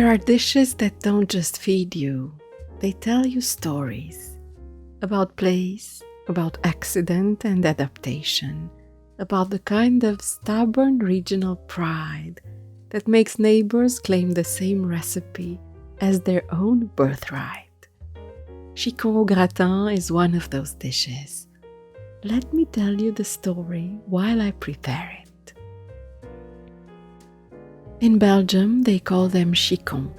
There are dishes that don't just feed you, they tell you stories about place, about accident and adaptation, about the kind of stubborn regional pride that makes neighbors claim the same recipe as their own birthright. Chicons au gratin is one of those dishes. Let me tell you the story while I prepare it. In Belgium, they call them chicons.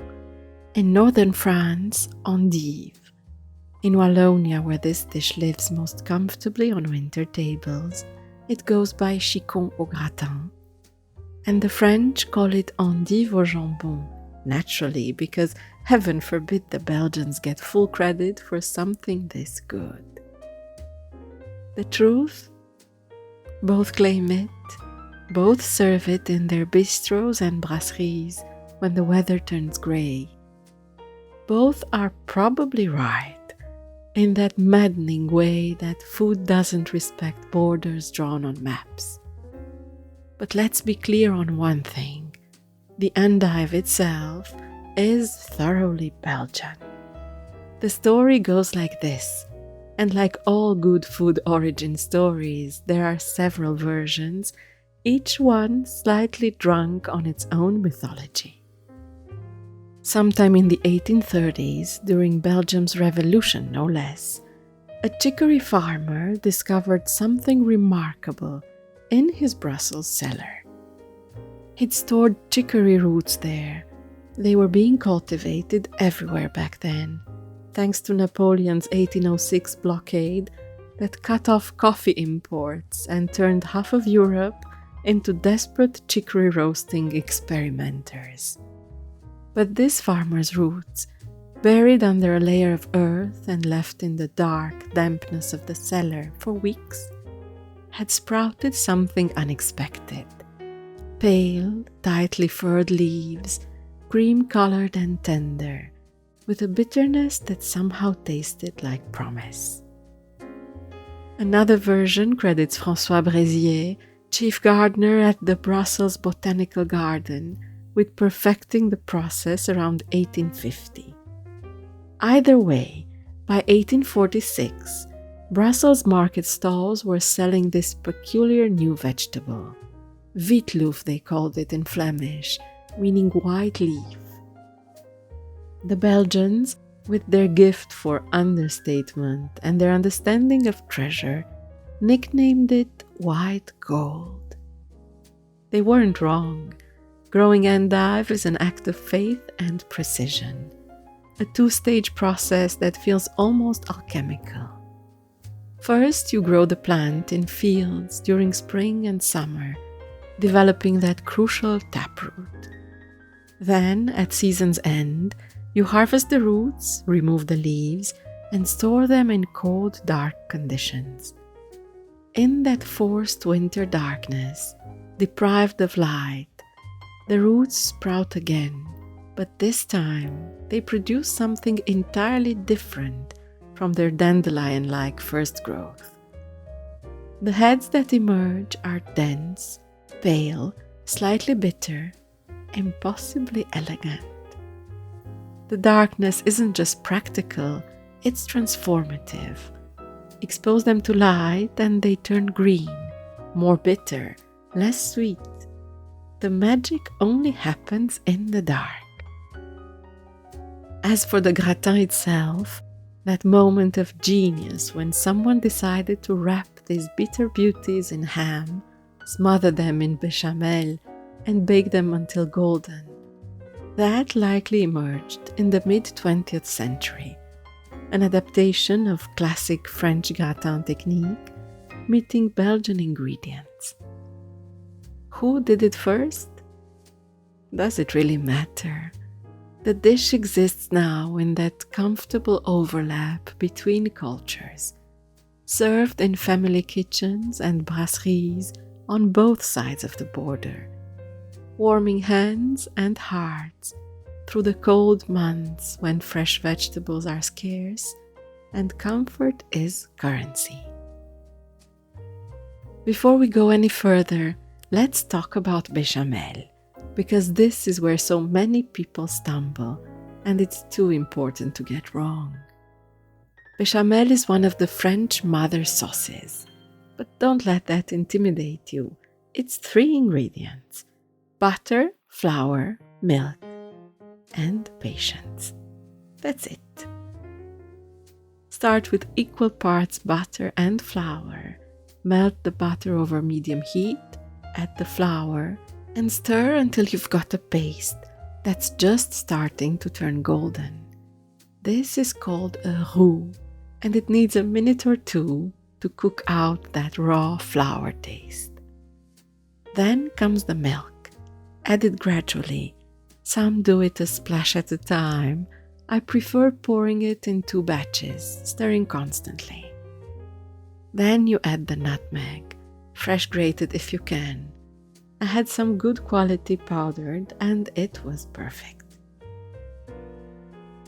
In northern France, endive. In Wallonia, where this dish lives most comfortably on winter tables, it goes by chicons au gratin. And the French call it endive au jambon, naturally, because heaven forbid the Belgians get full credit for something this good. The truth? Both claim it, both serve it in their bistros and brasseries when the weather turns grey. Both are probably right, in that maddening way that food doesn't respect borders drawn on maps. But let's be clear on one thing. The endive itself is thoroughly Belgian. The story goes like this, and like all good food origin stories, there are several versions, each one slightly drunk on its own mythology. Sometime in the 1830s, during Belgium's revolution no less, a chicory farmer discovered something remarkable in his Brussels cellar. He'd stored chicory roots there. They were being cultivated everywhere back then, thanks to Napoleon's 1806 blockade that cut off coffee imports and turned half of Europe into desperate chicory roasting experimenters. But this farmer's roots, buried under a layer of earth and left in the dark dampness of the cellar for weeks, had sprouted something unexpected. Pale, tightly furred leaves, cream-colored and tender, with a bitterness that somehow tasted like promise. Another version credits François Brézier, chief gardener at the Brussels Botanical Garden, with perfecting the process around 1850. Either way, by 1846, Brussels market stalls were selling this peculiar new vegetable. Witloof, they called it in Flemish, meaning white leaf. The Belgians, with their gift for understatement and their understanding of treasure, nicknamed it white gold. They weren't wrong. Growing endive is an act of faith and precision, a two-stage process that feels almost alchemical. First, you grow the plant in fields during spring and summer, developing that crucial taproot. Then, at season's end, you harvest the roots, remove the leaves, and store them in cold, dark conditions. In that forced winter darkness, deprived of light, the roots sprout again, but this time they produce something entirely different from their dandelion-like first growth. The heads that emerge are dense, pale, slightly bitter, impossibly elegant. The darkness isn't just practical, it's transformative. Expose them to light and they turn green, more bitter, less sweet. The magic only happens in the dark. As for the gratin itself, that moment of genius when someone decided to wrap these bitter beauties in ham, smother them in béchamel, and bake them until golden, that likely emerged in the mid-20th century, an adaptation of classic French gratin technique, meeting Belgian ingredients. Who did it first? Does it really matter? The dish exists now in that comfortable overlap between cultures, served in family kitchens and brasseries on both sides of the border, warming hands and hearts through the cold months when fresh vegetables are scarce and comfort is currency. Before we go any further, let's talk about Béchamel, because this is where so many people stumble, and it's too important to get wrong. Béchamel is one of the French mother sauces, but don't let that intimidate you. It's 3 ingredients: butter, flour, milk, and patience. That's it. Start with equal parts butter and flour. Melt the butter over medium heat, add the flour, and stir until you've got a paste that's just starting to turn golden. This is called a roux, and it needs a minute or 2 to cook out that raw flour taste. Then comes the milk. Add it gradually. Some do it a splash at a time. I prefer pouring it in 2 batches, stirring constantly. Then you add the nutmeg, fresh grated if you can. I had some good quality powdered and it was perfect.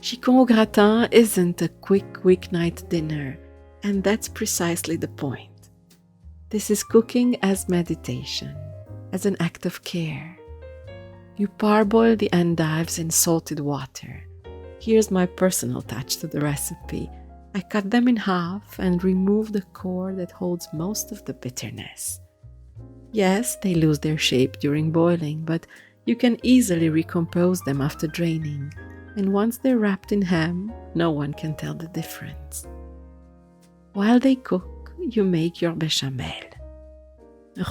Chicons au gratin isn't a quick weeknight dinner, and that's precisely the point. This is cooking as meditation, as an act of care. You parboil the endives in salted water. Here's my personal touch to the recipe. I cut them in half and remove the core that holds most of the bitterness. Yes, they lose their shape during boiling, but you can easily recompose them after draining, and once they're wrapped in ham, no one can tell the difference. While they cook, you make your béchamel.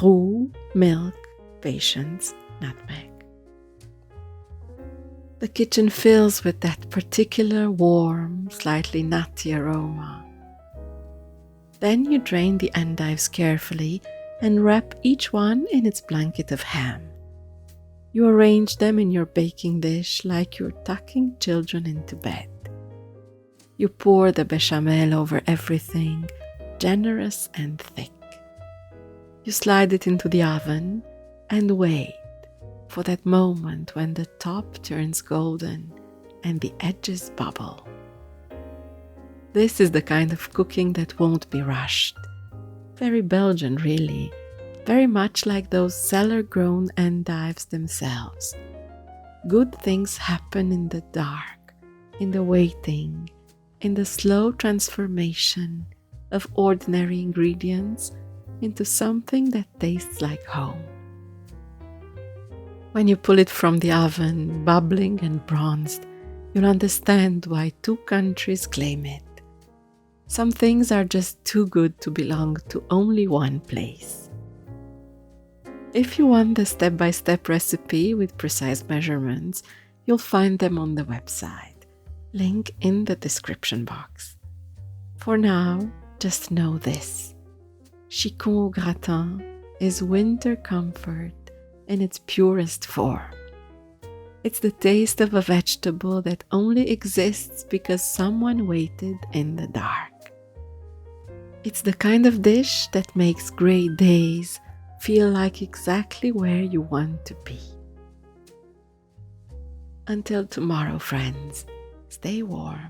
Roux, milk, patience, nutmeg. The kitchen fills with that particular warm, slightly nutty aroma. Then you drain the endives carefully and wrap each one in its blanket of ham. You arrange them in your baking dish like you're tucking children into bed. You pour the béchamel over everything, generous and thick. You slide it into the oven and wait for that moment when the top turns golden and the edges bubble. This is the kind of cooking that won't be rushed. Very Belgian, really. Very much like those cellar-grown endives themselves. Good things happen in the dark, in the waiting, in the slow transformation of ordinary ingredients into something that tastes like home. When you pull it from the oven, bubbling and bronzed, you'll understand why 2 countries claim it. Some things are just too good to belong to only one place. If you want the step-by-step recipe with precise measurements, you'll find them on the website. Link in the description box. For now, just know this. Chicons au gratin is winter comfort in its purest form. It's the taste of a vegetable that only exists because someone waited in the dark. It's the kind of dish that makes gray days feel like exactly where you want to be. Until tomorrow, friends, stay warm.